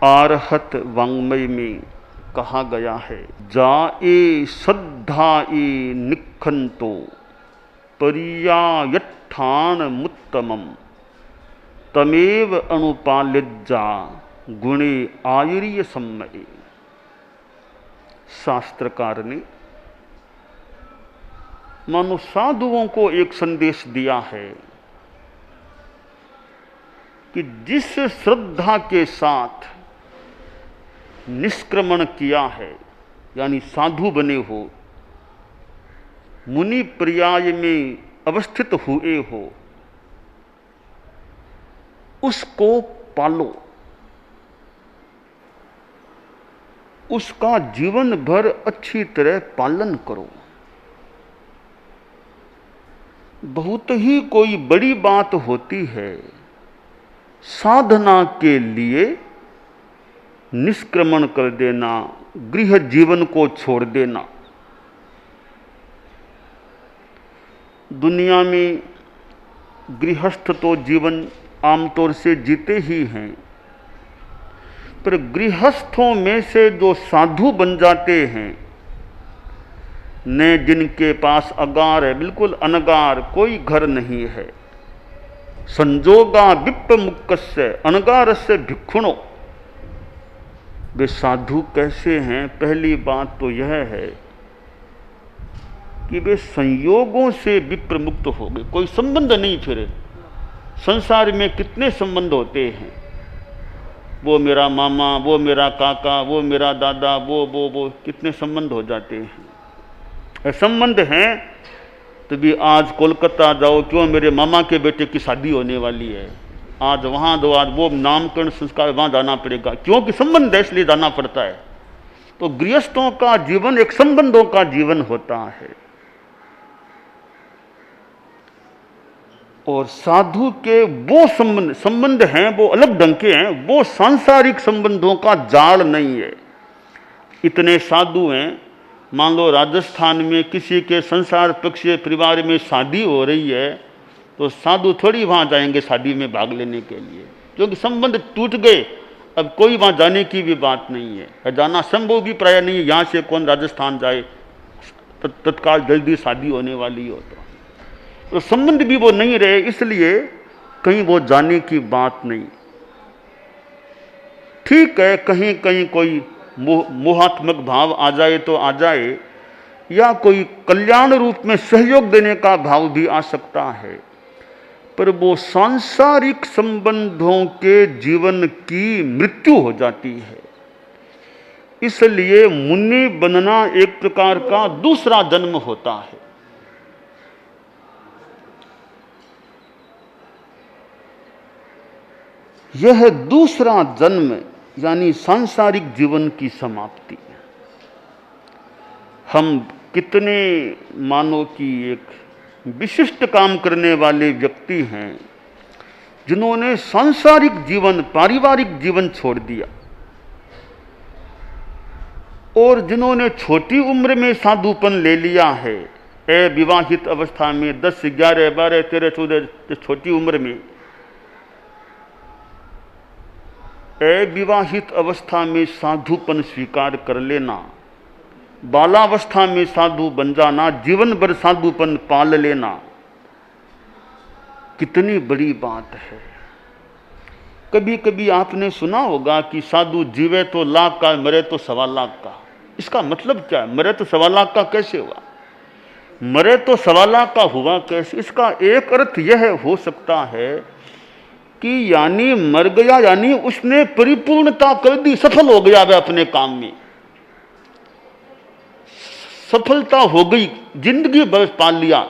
आरहत वाङ्मय में कहा गया है, जाए श्रद्धाए निखंतो पर्यायठान मुत्तमम तमेव अनुपालिज्जा गुणे आयुर्य सम्मये। शास्त्रकार ने मानो साधुओं को एक संदेश दिया है कि जिस श्रद्धा के साथ निष्क्रमण किया है, यानी साधु बने हो, मुनि पर्याय में अवस्थित हुए हो, उसको पालो, उसका जीवन भर अच्छी तरह पालन करो। बहुत ही कोई बड़ी बात होती है साधना के लिए निष्क्रमण कर देना, गृह जीवन को छोड़ देना। दुनिया में गृहस्थ तो जीवन आमतौर से जीते ही हैं, पर गृहस्थों में से जो साधु बन जाते हैं, ने जिनके पास अगार है, बिल्कुल अनगार, कोई घर नहीं है, संजोगा विप्र मुक्कस्य अनगारस्य भिक्षुणो, वे साधु कैसे हैं? पहली बात तो यह है कि वे संयोगों से विप्र मुक्त हो गए, कोई संबंध नहीं। फिर संसार में कितने संबंध होते हैं, वो मेरा मामा, वो मेरा काका, वो मेरा दादा, वो कितने संबंध हो जाते हैं। संबंध हैं तो भी आज कोलकाता जाओ, क्यों मेरे मामा के बेटे की शादी होने वाली है, आज वहाँ दो, आज वो नामकरण संस्कार वहाँ जाना पड़ेगा, क्योंकि संबंध है इसलिए जाना पड़ता है। तो गृहस्थों का जीवन एक संबंधों का जीवन होता है, और साधु के वो संबंध हैं, वो अलग ढंग के हैं, वो सांसारिक संबंधों का जाल नहीं है। इतने साधु हैं, मान लो राजस्थान में किसी के संसार पक्षीय परिवार में शादी हो रही है, तो साधु थोड़ी वहाँ जाएंगे शादी में भाग लेने के लिए, क्योंकि संबंध टूट गए, अब कोई वहाँ जाने की भी बात नहीं है, जाना संभव भी प्राय नहीं है। यहाँ से कौन राजस्थान जाए, तत्काल जल्दी शादी होने वाली हो तो संबंध भी वो नहीं रहे, इसलिए कहीं वो जाने की बात नहीं। ठीक है, कहीं कहीं कोई मोहात्मक भाव आ जाए तो आ जाए, या कोई कल्याण रूप में सहयोग देने का भाव भी आ सकता है, पर वो सांसारिक संबंधों के जीवन की मृत्यु हो जाती है। इसलिए मुनि बनना एक प्रकार का दूसरा जन्म होता है। यह दूसरा जन्म यानी सांसारिक जीवन की समाप्ति। हम कितने मानो कि एक विशिष्ट काम करने वाले व्यक्ति हैं जिन्होंने सांसारिक जीवन, पारिवारिक जीवन छोड़ दिया, और जिन्होंने छोटी उम्र में साधुपन ले लिया है। अविवाहित अवस्था में 10, 11, 12, 13, 14 छोटी उम्र में, अविवाहित अवस्था में साधुपन स्वीकार कर लेना, बालावस्था में साधु बन जाना, जीवन भर साधुपन पाल लेना, कितनी बड़ी बात है। कभी कभी आपने सुना होगा कि साधु जीवे तो लाख का, मरे तो 1.25 लाख का। इसका मतलब क्या है? मरे तो 1.25 लाख का कैसे हुआ? मरे तो 1.25 लाख का हुआ कैसे? इसका एक अर्थ यह हो सकता है कि यानी मर गया, यानी उसने परिपूर्णता कर दी, सफल हो गया वह अपने काम में, सफलता हो गई, जिंदगी भर पाल लिया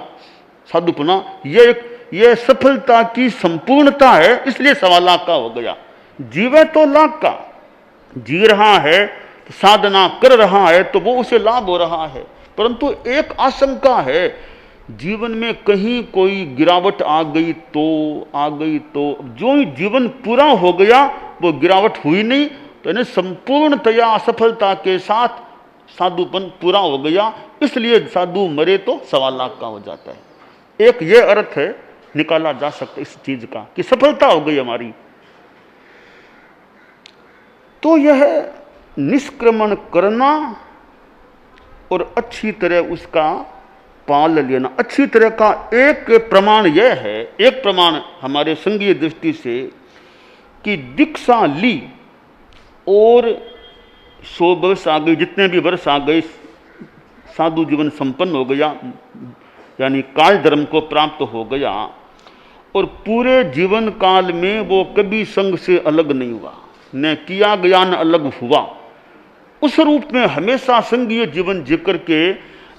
साधुपना। ये सफलता की संपूर्णता है, इसलिए 1.25 लाख का हो गया। जीवे तो लाख का, जी रहा है, साधना कर रहा है, तो वो उसे लाभ हो रहा है। परंतु एक आशंका है, जीवन में कहीं कोई गिरावट आ गई तो जो ही जीवन पूरा हो गया वो गिरावट हुई नहीं, तो यानी संपूर्णतया असफलता के साथ साधुपन पूरा हो गया, इसलिए साधु मरे तो 1.25 लाख का हो जाता है। एक ये अर्थ है, निकाला जा सकता है इस चीज का कि सफलता हो गई हमारी। तो यह निष्क्रमण करना और अच्छी तरह उसका पाल लेना, अच्छी तरह का एक प्रमाण यह है, एक प्रमाण हमारे संघीय दृष्टि से, कि दीक्षा ली और 100 वर्ष आ गई, जितने भी वर्ष आ गए, साधु जीवन संपन्न हो गया, यानी काल धर्म को प्राप्त हो गया, और पूरे जीवन काल में वो कभी संघ से अलग नहीं हुआ, न किया गया न अलग हुआ। उस रूप में हमेशा संघीय जीवन जीकर के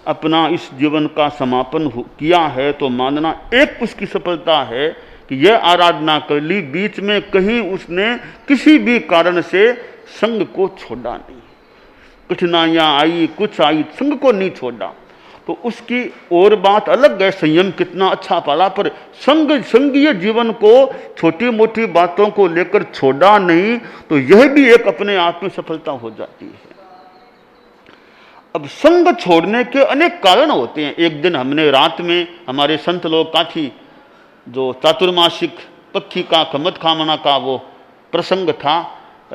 अपना इस जीवन का समापन किया है, तो मानना एक उसकी सफलता है कि यह आराधना कर ली, बीच में कहीं उसने किसी भी कारण से संघ को छोड़ा नहीं, कठिनाइयाँ आई, कुछ आई, संघ को नहीं छोड़ा। तो उसकी और बात अलग है, संयम कितना अच्छा पाला, पर संघीय जीवन को छोटी मोटी बातों को लेकर छोड़ा नहीं, तो यह भी एक अपने आप में सफलता हो जाती है। अब संघ छोड़ने के अनेक कारण होते हैं। एक दिन हमने रात में हमारे संत लोग काफी, जो चातुर्मासिक पक्षी का कमत खामना का वो प्रसंग था,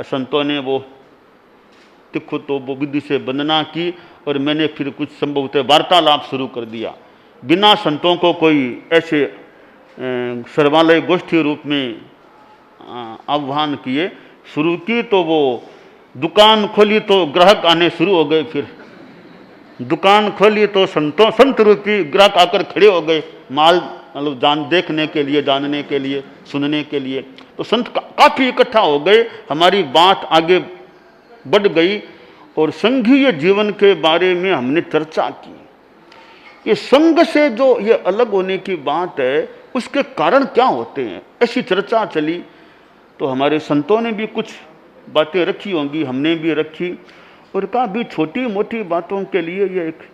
संतों ने वो तिखु तो वो विधि से वंदना की, और मैंने फिर कुछ संभवतः वार्तालाप शुरू कर दिया, बिना संतों को कोई ऐसे सर्वालय गोष्ठी रूप में आह्वान किए शुरू की। तो वो दुकान खोली तो ग्राहक आने शुरू हो गए, फिर दुकान खोली तो संत रूपी ग्राहक आकर खड़े हो गए, माल मतलब देखने के लिए, जानने के लिए, सुनने के लिए। तो संत काफी इकट्ठा हो गए, हमारी बात आगे बढ़ गई और संघीय जीवन के बारे में हमने चर्चा की। ये संघ से जो ये अलग होने की बात है, उसके कारण क्या होते हैं, ऐसी चर्चा चली। तो हमारे संतों ने भी कुछ बातें रखी होंगी, हमने भी रखी, और कहा भी छोटी मोटी बातों के लिए ये एक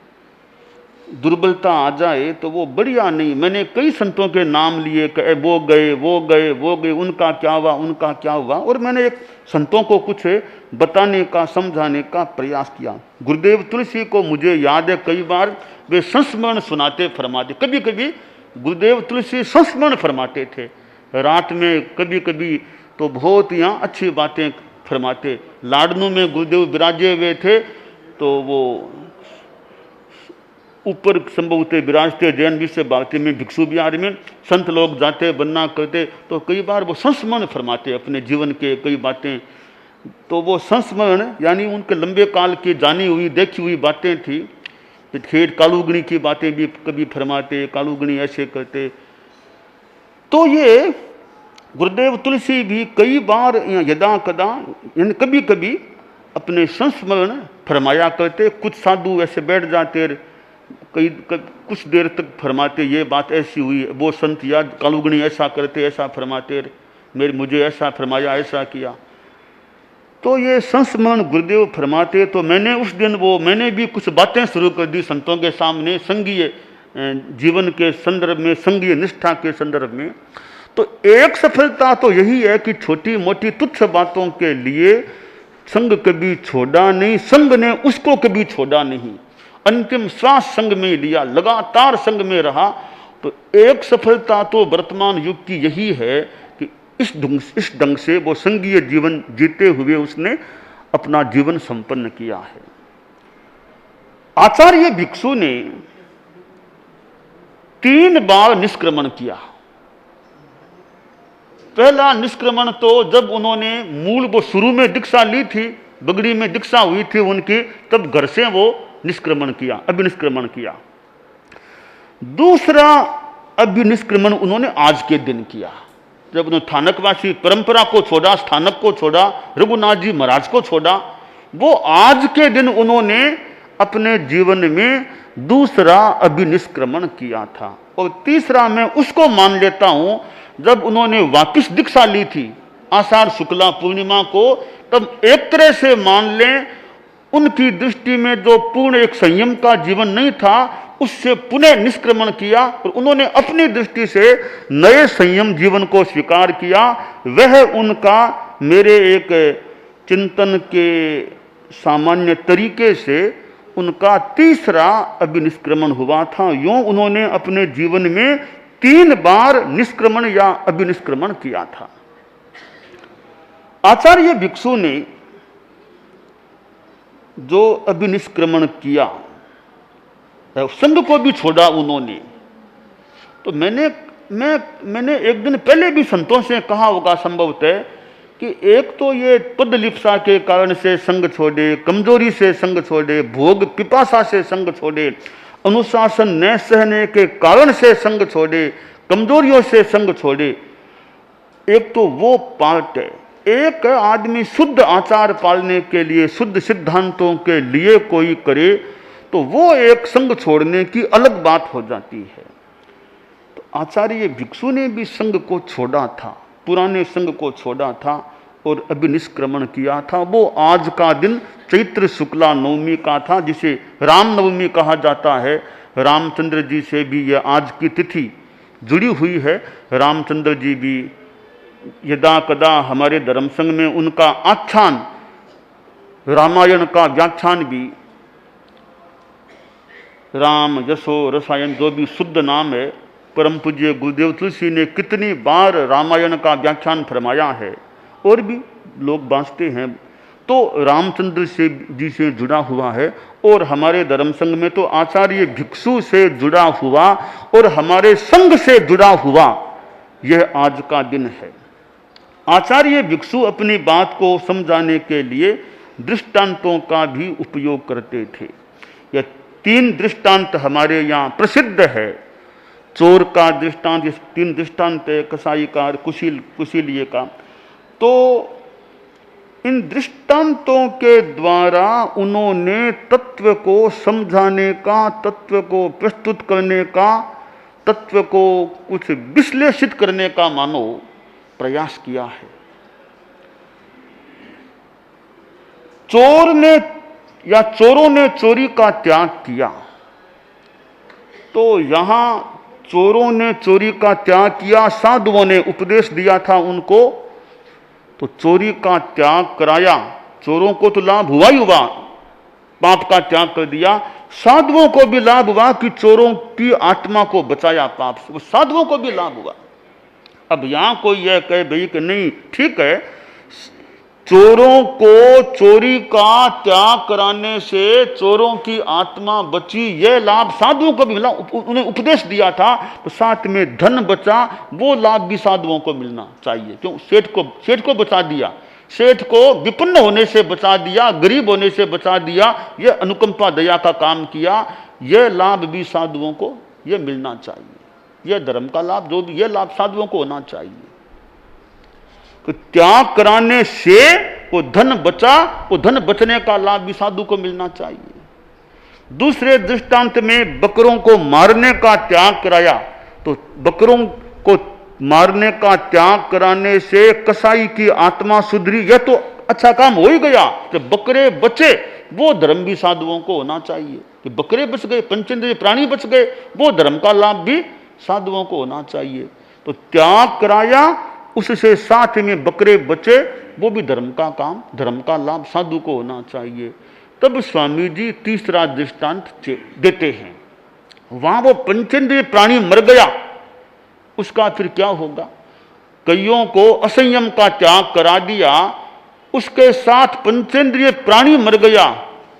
दुर्बलता आ जाए तो वो बढ़िया नहीं। मैंने कई संतों के नाम लिए, वो गए वो गए वो गए, उनका क्या हुआ उनका क्या हुआ, और मैंने एक संतों को कुछ बताने का, समझाने का प्रयास किया। गुरुदेव तुलसी को मुझे याद है कई बार वे संस्मरण सुनाते फरमाते, कभी कभी गुरुदेव तुलसी संस्मरण फरमाते थे रात में, कभी कभी तो बहुत यहाँ अच्छी बातें फरमाते। लाडनू में गुरुदेव विराजे हुए थे, तो वो ऊपर संभवतः विराजते जैन विषय बातें में, भिक्षु विहार में संत लोग जाते वंदना करते, तो कई बार वो संस्मरण फरमाते अपने जीवन के कई बातें। तो वो संस्मरण यानी उनके लंबे काल की जानी हुई देखी हुई बातें थी। खेत कालूगणी की बातें भी कभी फरमाते, कालूगणी ऐसे करते। तो ये गुरुदेव तुलसी भी कई बार यदा कदा यानी कभी कभी अपने संस्मरण फरमाया करते। कुछ साधु ऐसे बैठ जाते, कुछ देर तक फरमाते, ये बात ऐसी हुई, वो संत याद कालूगणी ऐसा करते, ऐसा फरमाते, मुझे ऐसा फरमाया, ऐसा किया। तो ये संस्मरण गुरुदेव फरमाते। तो मैंने उस दिन मैंने भी कुछ बातें शुरू कर दी संतों के सामने, संघीय जीवन के संदर्भ में, संघीय निष्ठा के संदर्भ में। तो एक सफलता तो यही है कि छोटी मोटी तुच्छ बातों के लिए संघ कभी छोड़ा नहीं, संघ ने उसको कभी छोड़ा नहीं, अंतिम श्वास संघ में लिया, लगातार संघ में रहा। तो एक सफलता तो वर्तमान युग की यही है कि इस ढंग से वो संघीय जीवन जीते हुए उसने अपना जीवन संपन्न किया है। आचार्य भिक्षु ने 3 बार निष्क्रमण किया। पहला निष्क्रमण तो जब उन्होंने वो शुरू में दीक्षा ली थी, बगड़ी में दीक्षा हुई थी उनकी, तब घर से वो निष्क्रमण किया, अभिनिष्क्रमण किया। दूसरा अभिनिष्क्रमण उन्होंने आज के दिन किया, जब उन्होंने स्थानकवासी परंपरा को छोड़ा, स्थानक को छोड़ा, रघुनाथ जी महाराज को छोड़ा, वो आज के दिन उन्होंने अपने जीवन में दूसरा अभिनिष्क्रमण किया था। और तीसरा मैं उसको मान लेता हूं, जब उन्होंने वापिस दीक्षा ली थी आषाढ़ शुक्ला पूर्णिमा को, तब एक तरह से मान लें उनकी दृष्टि में जो पूर्ण एक संयम का जीवन नहीं था, उससे पुनः निष्क्रमण किया और उन्होंने अपनी दृष्टि से नए संयम जीवन को स्वीकार किया। वह उनका मेरे एक चिंतन के सामान्य तरीके से उनका तीसरा अभिनिष्क्रमण हुआ था। यूं उन्होंने अपने जीवन में 3 बार निष्क्रमण या अभिनिष्क्रमण किया था। आचार्य भिक्षु ने जो अभिनिष्क्रमण किया, संघ को भी छोड़ा उन्होंने। तो मैंने एक दिन पहले भी संतों से कहा होगा संभवतः कि एक तो ये पद लिप्सा के कारण से संग छोड़े, कमजोरी से संग छोड़े, भोग पिपासा से संग छोड़े, अनुशासन न सहने के कारण से संग छोड़े, कमजोरियों से संग छोड़े। एक तो वो पार्ट है। एक आदमी शुद्ध आचार पालने के लिए, शुद्ध सिद्धांतों के लिए कोई करे तो वो एक संग छोड़ने की अलग बात हो जाती है। तो आचार्य भिक्षु ने भी संग को छोड़ा था, पुराने संग को छोड़ा था और अभिनिष्क्रमण किया था। वो आज का दिन चैत्र शुक्ला नवमी का था, जिसे रामनवमी कहा जाता है। रामचंद्र जी से भी यह आज की तिथि जुड़ी हुई है। रामचंद्र जी भी यदा कदा हमारे धर्म संघ में उनका आख्यान, रामायण का व्याख्यान भी, राम यशो रसायन जो भी शुद्ध नाम है, परम पूज्य गुरुदेव तुलसी ने कितनी बार रामायण का व्याख्यान फरमाया है और भी लोग बांचते हैं। तो रामचंद्र से जी से जुड़ा हुआ है और हमारे धर्म संघ में तो आचार्य भिक्षु से जुड़ा हुआ और हमारे संघ से जुड़ा हुआ यह आज का दिन है। आचार्य भिक्षु अपनी बात को समझाने के लिए दृष्टांतों का भी उपयोग करते थे। यह 3 दृष्टांत हमारे यहाँ प्रसिद्ध है। चोर का दृष्टांत, 3 दृष्टांत है, कसाई का, कुशीलिए का। तो इन दृष्टांतों के द्वारा उन्होंने तत्व को समझाने का, तत्व को प्रस्तुत करने का, तत्व को कुछ विश्लेषित करने का मानो प्रयास किया है। चोर ने या चोरों ने चोरी का त्याग किया, तो यहां चोरों ने चोरी का त्याग किया, साधुओं ने उपदेश दिया था उनको, तो चोरी का त्याग कराया। चोरों को तो लाभ हुआ ही हुआ, पाप का त्याग कर दिया। साधुओं को भी लाभ हुआ कि चोरों की आत्मा को बचाया पाप से, वो साधुओं को भी लाभ हुआ। अब यहां कोई यह कहे भाई कि नहीं ठीक है, चोरों को चोरी का त्याग कराने से चोरों की आत्मा बची, यह लाभ साधुओं को भी मिला, उन्हें उपदेश दिया था, तो साथ में धन बचा, वो लाभ भी साधुओं को मिलना चाहिए। क्यों? सेठ को बचा दिया, सेठ को विपन्न होने से बचा दिया, गरीब होने से बचा दिया, यह अनुकंपा दया का काम किया, यह लाभ भी साधुओं को यह मिलना चाहिए। यह धर्म का लाभ जो भी, यह लाभ साधुओं को होना चाहिए। तो त्याग कराने से वो धन बचा, वो धन बचने का लाभ भी साधु को मिलना चाहिए। दूसरे दृष्टांत में बकरों को मारने का त्याग कराया, तो बकरों को मारने का त्याग कराने से कसाई की आत्मा सुधरी, यह तो अच्छा काम हो ही गया। जब बकरे बचे वो धर्म भी साधुओं को होना चाहिए कि बकरे बच गए, पंचेंद्रिय प्राणी बच गए, वो धर्म का लाभ भी साधुओं को होना चाहिए। तो त्याग कराया, उससे साथ में बकरे बचे, वो भी धर्म का काम, धर्म का लाभ साधु को होना चाहिए। तब स्वामी जी तीसरा दृष्टांत देते हैं। वहां वो पंचेंद्रिय प्राणी मर गया, उसका फिर क्या होगा? कईयों को असंयम का त्याग करा दिया, उसके साथ पंचेंद्रिय प्राणी मर गया,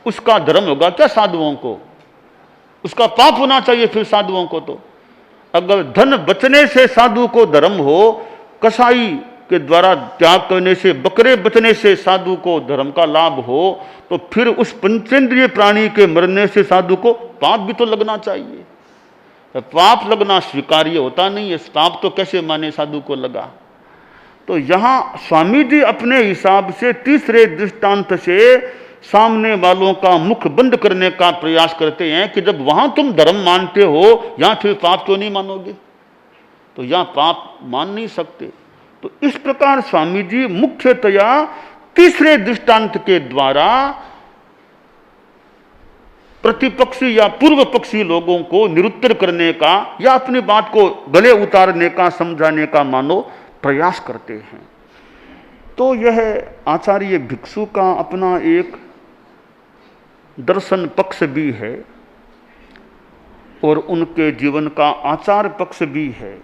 उसका धर्म होगा क्या साधुओं को? उसका पाप होना चाहिए फिर साधुओं को। तो अगर धन बचने से साधु को धर्म हो, कसाई के द्वारा त्याग करने से, बकरे बचने से साधु को धर्म का लाभ हो, तो फिर उस पंचेंद्रिय प्राणी के मरने से साधु को पाप भी तो लगना चाहिए। पाप लगना स्वीकार्य होता नहीं है, पाप तो कैसे माने साधु को लगा। तो यहां स्वामी जी अपने हिसाब से तीसरे दृष्टांत से सामने वालों का मुख बंद करने का प्रयास करते हैं कि जब वहां तुम धर्म मानते हो, यहां फिर पाप क्यों नहीं मानोगे? तो यहां पाप मान नहीं सकते। तो इस प्रकार स्वामी जी मुख्यतया तीसरे दृष्टांत के द्वारा प्रतिपक्षी या पूर्व पक्षी लोगों को निरुत्तर करने का या अपनी बात को गले उतारने का, समझाने का मानो प्रयास करते हैं। तो यह आचार्य भिक्षु का अपना एक दर्शन पक्ष भी है और उनके जीवन का आचार पक्ष भी है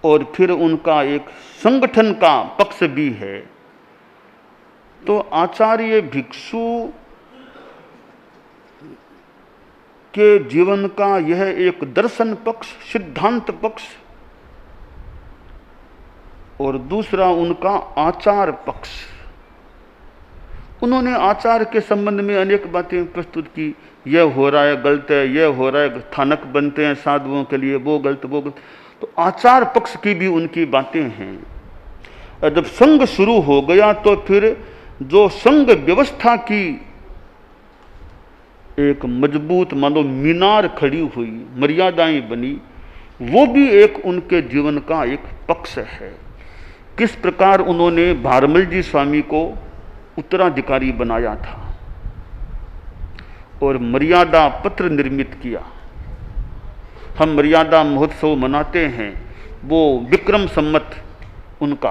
और फिर उनका एक संगठन का पक्ष भी है। तो आचार्य भिक्षु के जीवन का यह एक दर्शन पक्ष, सिद्धांत पक्ष, और दूसरा उनका आचार पक्ष। उन्होंने आचार के संबंध में अनेक बातें प्रस्तुत की, यह हो रहा है गलत है, यह हो रहा है, स्थानक बनते हैं साधुओं के लिए, वो गलत वो गलत। तो आचार पक्ष की भी उनकी बातें हैं। और जब संघ शुरू हो गया तो फिर जो संघ व्यवस्था की एक मजबूत मानो मीनार खड़ी हुई, मर्यादाएं बनी, वो भी एक उनके जीवन का एक पक्ष है। किस प्रकार उन्होंने भारमल जी स्वामी को उत्तराधिकारी बनाया था और मर्यादा पत्र निर्मित किया। हम मर्यादा महोत्सव मनाते हैं, वो विक्रम संवत उनका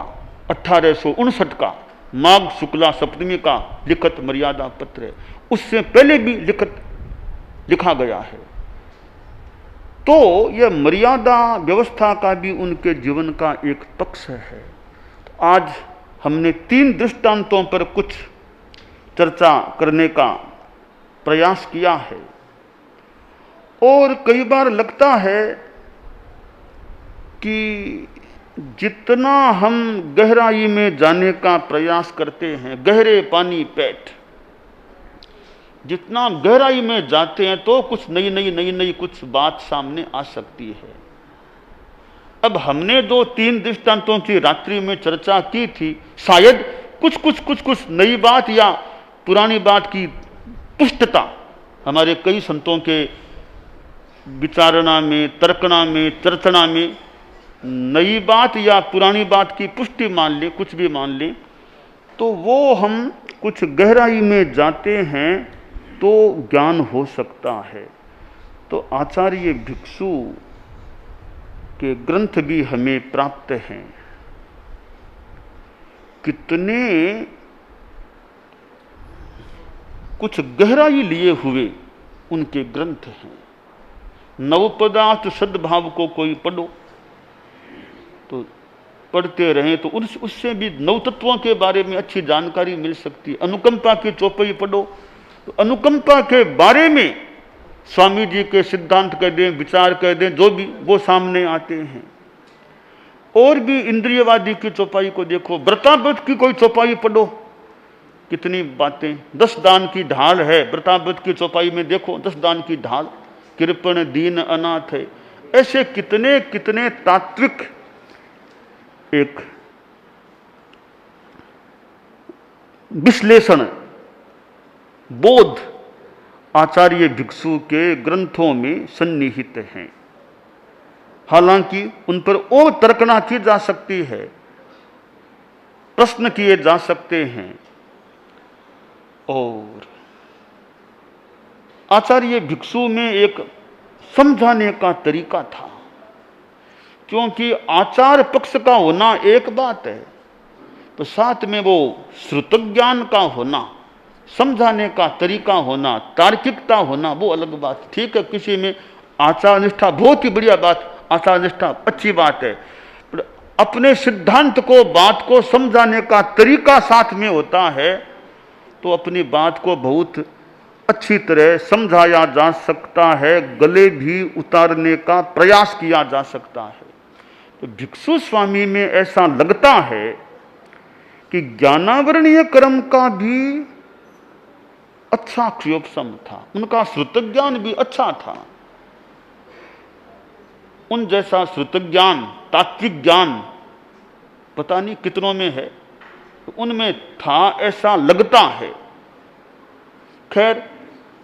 1859 का माघ शुक्ला सप्तमी का लिखित मर्यादा पत्र है। उससे पहले भी लिखा गया है। तो यह मर्यादा व्यवस्था का भी उनके जीवन का एक पक्ष है। तो आज हमने 3 दृष्टांतों पर कुछ चर्चा करने का प्रयास किया है। और कई बार लगता है कि जितना हम गहराई में जाने का प्रयास करते हैं, गहरे पानी पैठ, जितना गहराई में जाते हैं तो कुछ नई कुछ बात सामने आ सकती है। अब हमने जो 3 दृष्टांतों की रात्रि में चर्चा की थी, शायद कुछ नई बात या पुरानी बात की पुष्टता हमारे कई संतों के विचारणा में, तर्कना में, चर्चना में नई बात या पुरानी बात की पुष्टि मान ले, कुछ भी मान ले, तो वो हम कुछ गहराई में जाते हैं तो ज्ञान हो सकता है। तो आचार्य भिक्षु के ग्रंथ भी हमें प्राप्त हैं। कितने कुछ गहराई लिए हुए उनके ग्रंथ हैं। नवपदार्थ सद्भाव को कोई पढ़ो तो पढ़ते रहें तो उससे भी नव तत्वों के बारे में अच्छी जानकारी मिल सकती है। अनुकंपा की चौपाई पढ़ो तो अनुकंपा के बारे में स्वामी जी के सिद्धांत कह दें, विचार कह दें, जो भी वो सामने आते हैं। और भी इंद्रियवादी की चौपाई को देखो, व्रताव्रत की कोई चौपाई पढ़ो, कितनी बातें। 10 दान की ढाल है व्रताव्रत की चौपाई में, देखो 10 दान की ढाल, कृपण दीन अनाथ है। ऐसे कितने कितने तात्विक एक विश्लेषण बोध आचार्य भिक्षु के ग्रंथों में सन्निहित हैं। हालांकि उन पर और तर्कना की जा सकती है, प्रश्न किए जा सकते हैं। और आचार्य भिक्षु में एक समझाने का तरीका था, क्योंकि आचार पक्ष का होना एक बात है, तो साथ में वो श्रुत ज्ञान का होना, समझाने का तरीका होना, तार्किकता होना, वो अलग बात। ठीक है, किसी में आचार निष्ठा बहुत ही बढ़िया बात, आचार निष्ठा अच्छी बात है, पर अपने सिद्धांत को, बात को समझाने का तरीका साथ में होता है तो अपनी बात को बहुत अच्छी तरह समझाया जा सकता है, गले भी उतारने का प्रयास किया जा सकता है। तो भिक्षु स्वामी में ऐसा लगता है कि ज्ञानावरणीय कर्म का भी अच्छा क्षयोपशम था, उनका श्रुत ज्ञान भी अच्छा था। उन जैसा श्रुत ज्ञान, तात्विक ज्ञान पता नहीं कितनों में है, तो उनमें था ऐसा लगता है। खैर,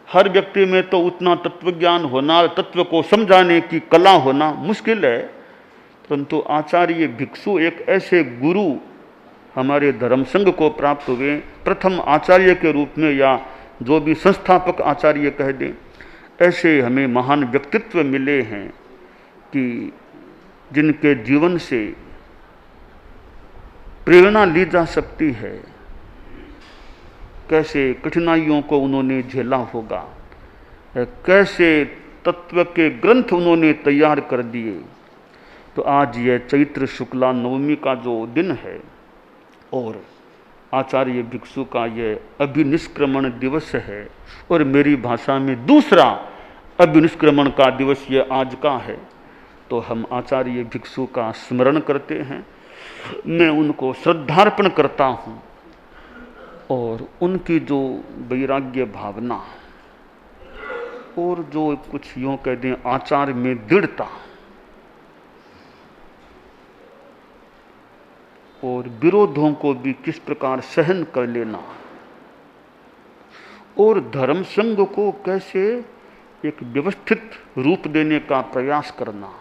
हर व्यक्ति में तो उतना तत्व ज्ञान होना, तत्व को समझाने की कला होना मुश्किल है, परंतु आचार्य भिक्षु एक ऐसे गुरु हमारे धर्म संघ को प्राप्त हुए, प्रथम आचार्य के रूप में, या जो भी संस्थापक आचार्य कह दें, ऐसे हमें महान व्यक्तित्व मिले हैं कि जिनके जीवन से प्रेरणा ली जा सकती है। कैसे कठिनाइयों को उन्होंने झेला होगा, कैसे तत्व के ग्रंथ उन्होंने तैयार कर दिए। तो आज यह चैत्र शुक्ला नवमी का जो दिन है और आचार्य भिक्षु का ये अभिनिष्क्रमण दिवस है और मेरी भाषा में दूसरा अभिनिष्क्रमण का दिवस ये आज का है, तो हम आचार्य भिक्षु का स्मरण करते हैं। मैं उनको श्रद्धार्पण करता हूँ और उनकी जो वैराग्य भावना और जो कुछ यूँ कह दें आचार में दृढ़ता और विरोधों को भी किस प्रकार सहन कर लेना और धर्म संघ को कैसे एक व्यवस्थित रूप देने का प्रयास करना,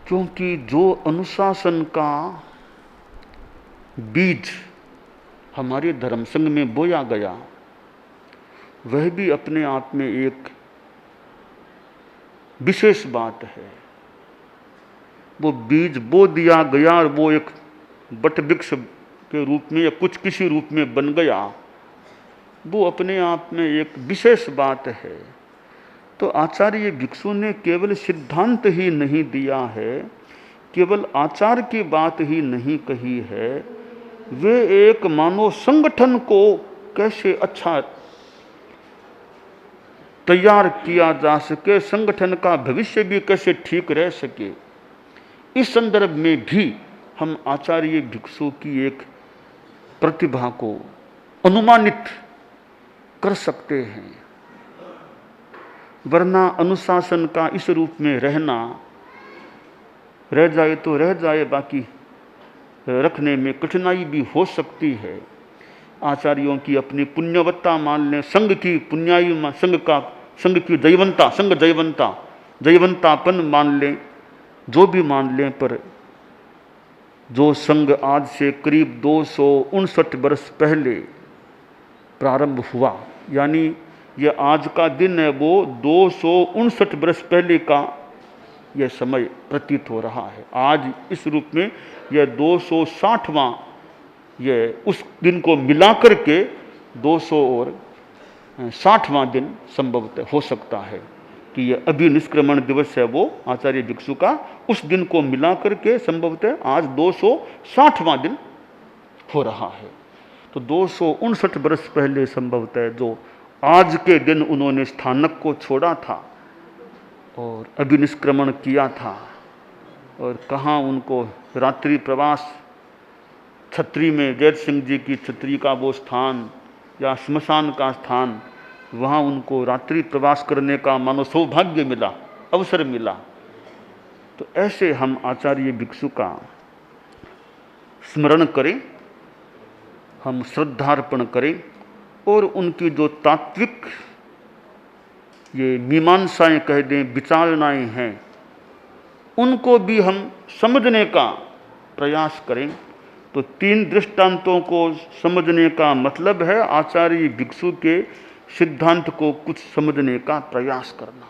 क्योंकि जो अनुशासन का बीज हमारे धर्म संघ में बोया गया वह भी अपने आप में एक विशेष बात है। वो बीज बो दिया गया और वो एक बट वृक्ष के रूप में या कुछ किसी रूप में बन गया, वो अपने आप में एक विशेष बात है। तो आचार्य भिक्षु ने केवल सिद्धांत ही नहीं दिया है, केवल आचार की बात ही नहीं कही है, वे एक मानव संगठन को कैसे अच्छा तैयार किया जा सके, संगठन का भविष्य भी कैसे ठीक रह सके, इस संदर्भ में भी हम आचार्य भिक्षु की एक प्रतिभा को अनुमानित कर सकते हैं। वरना अनुशासन का इस रूप में रहना, रह जाए तो रह जाए, बाकी रखने में कठिनाई भी हो सकती है। आचार्यों की अपनी पुण्यवत्ता मान लें, संघ की पुण्याई, संघ की जयवंता, संघ जयवंतापन मान लें, जो भी मान लें, पर जो संघ आज से करीब 259 वर्ष पहले प्रारंभ हुआ, यानी ये आज का दिन है, वो 259 वर्ष पहले का यह समय प्रतीत हो रहा है। आज इस रूप में यह 260वां, यह उस दिन को मिलाकर के 260वां दिन संभवतः हो सकता है कि यह अभिनिष्क्रमण दिवस है, वो आचार्य भिक्षु का उस दिन को मिला करके संभवतः आज 260वां दिन हो रहा है। तो 259 वर्ष पहले संभवतः जो आज के दिन उन्होंने स्थानक को छोड़ा था और अभिनिष्क्रमण किया था, और कहाँ उनको रात्रि प्रवास छत्री में, जैत सिंह जी की छत्री का वो स्थान या श्मशान का स्थान, वहाँ उनको रात्रि प्रवास करने का मानो सौभाग्य मिला, अवसर मिला। तो ऐसे हम आचार्य भिक्षु का स्मरण करें, हम श्रद्धार्पण करें और उनकी जो तात्विक ये मीमांसाएं कह दें, विचारणाएं हैं, उनको भी हम समझने का प्रयास करें। तो 3 दृष्टांतों को समझने का मतलब है आचार्य भिक्षु के सिद्धांत को कुछ समझने का प्रयास करना।